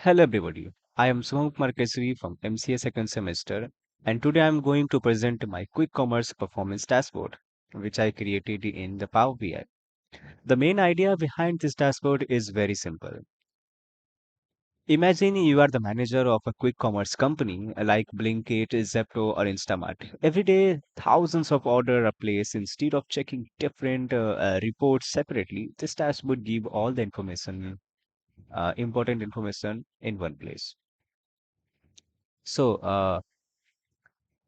Hello everybody, I am Soham Markesri from MCA second semester and today I am going to present my quick commerce performance dashboard which I created in the Power BI. The main idea behind this dashboard is very simple. Imagine you are the manager of a quick commerce company like Blinkit, Zepto or Instamart. Every day thousands of orders are placed. Instead of checking different reports separately, this dashboard give all the information, important information in one place. So,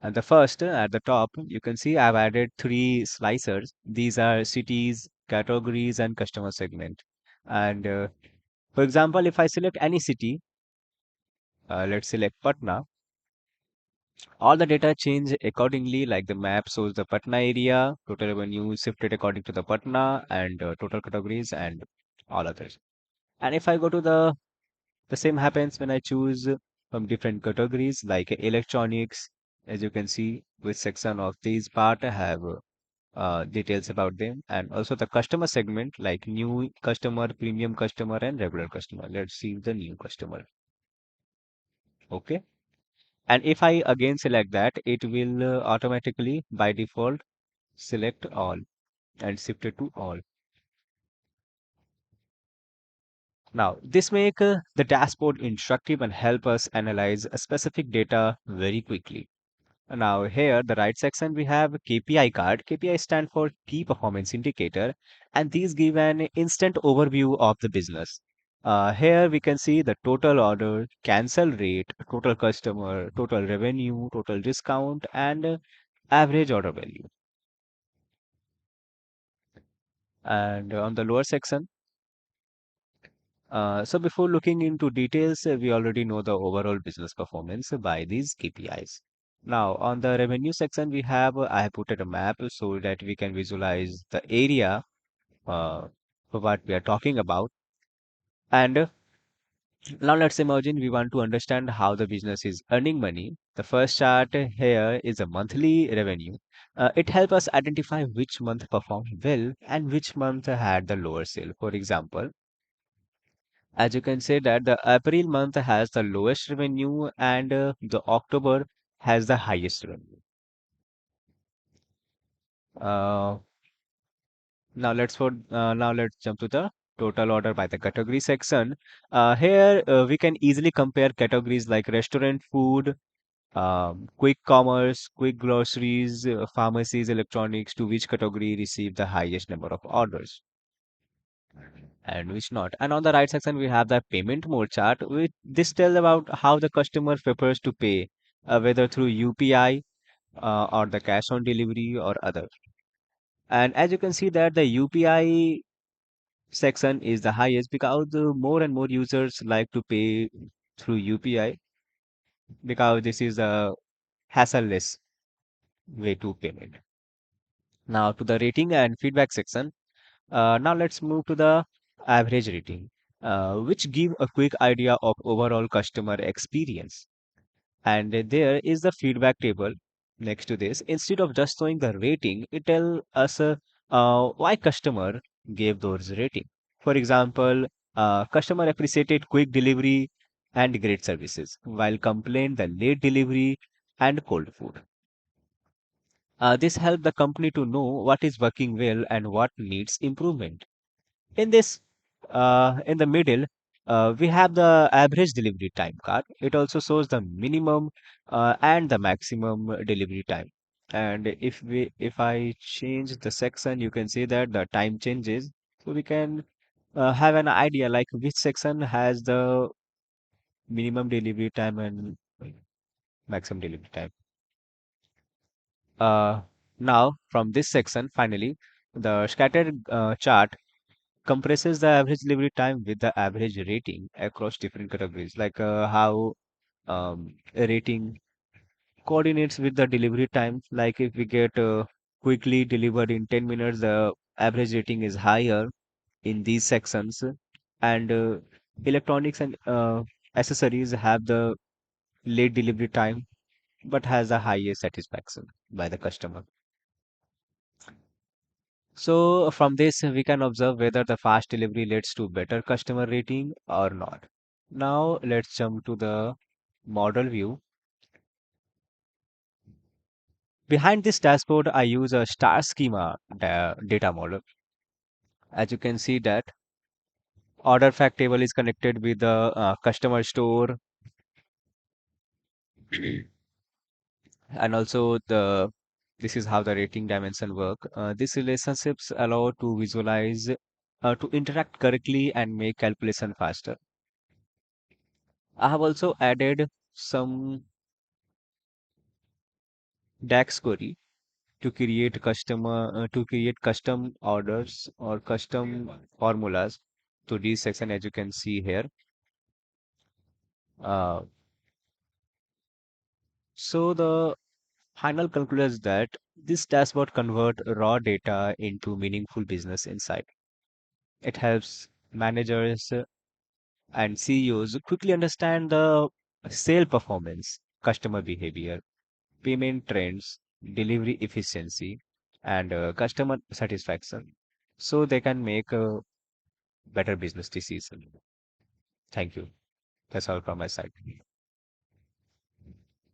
and the first at the top, you can see I've added three slicers. These are cities, categories, and customer segment. And for example, if I select any city, let's select Patna, all the data change accordingly, like the map shows the Patna area, total revenue shifted according to the Patna, and total categories, and all others. And if I go to the same happens when I choose from different categories like electronics, as you can see, which section of these part have details about them, and also the customer segment like new customer, premium customer, and regular customer. Let's see the new customer. Okay. And if I again select that, it will automatically by default select all and shift it to all. Now, this make the dashboard instructive and help us analyze a specific data very quickly. Now here, the right section, we have KPI card. KPI stand for Key Performance Indicator, and these give an instant overview of the business. Here we can see the total order, cancel rate, total customer, total revenue, total discount, and average order value. And on the lower section, so before looking into details, we already know the overall business performance by these KPIs. Now, on the revenue section, we have I have put it a map so that we can visualize the area for what we are talking about. And now let's imagine we want to understand how the business is earning money. The first chart here is a monthly revenue. It helps us identify which month performed well and which month had the lower sale. For example, as you can say that the April month has the lowest revenue and the October has the highest revenue. Uh, now let's jump to the total order by the category section. Here we can easily compare categories like restaurant, food, quick commerce, quick groceries, pharmacies, electronics to which category receive the highest number of orders and which not. And on the right section we have the payment mode chart. Which this tells about how the customer prefers to pay, whether through UPI or the cash on delivery or other. And as you can see that the UPI section is the highest because more and more users like to pay through UPI because this is a hassle-less way to payment. Now to the rating and feedback section. Now let's move to the average rating, which give a quick idea of overall customer experience. And there is the feedback table next to this. Instead of just showing the rating, it tell us why customer gave those rating. For example, customer appreciated quick delivery and great services, while complained the late delivery and cold food. This helped the company to know what is working well and what needs improvement. In this, in the middle, we have the average delivery time card. It also shows the minimum and the maximum delivery time. And if I change the section, you can see that the time changes. So we can have an idea like which section has the minimum delivery time and maximum delivery time. Uh, Now, from this section, finally, the scattered chart compresses the average delivery time with the average rating across different categories, like how a rating coordinates with the delivery time. Like if we get quickly delivered in 10 minutes, the average rating is higher in these sections. And electronics and accessories have the late delivery time, but has a higher satisfaction by the customer. So from this, we can observe whether the fast delivery leads to better customer rating or not. Now let's jump to the model view. Behind this dashboard, I use a star schema data model. As you can see that order fact table is connected with the customer store, and also the this is how the rating dimension work. These relationships allow to visualize, to interact correctly and make calculation faster. I have also added some DAX query to create custom orders or custom formulas to this section. As you can see here, uh, so the final conclusion is that this dashboard convert raw data into meaningful business insight. It helps managers and CEOs quickly understand the sale performance, customer behavior, payment trends, delivery efficiency, and customer satisfaction, so they can make a better business decision. Thank you. That's all from my side.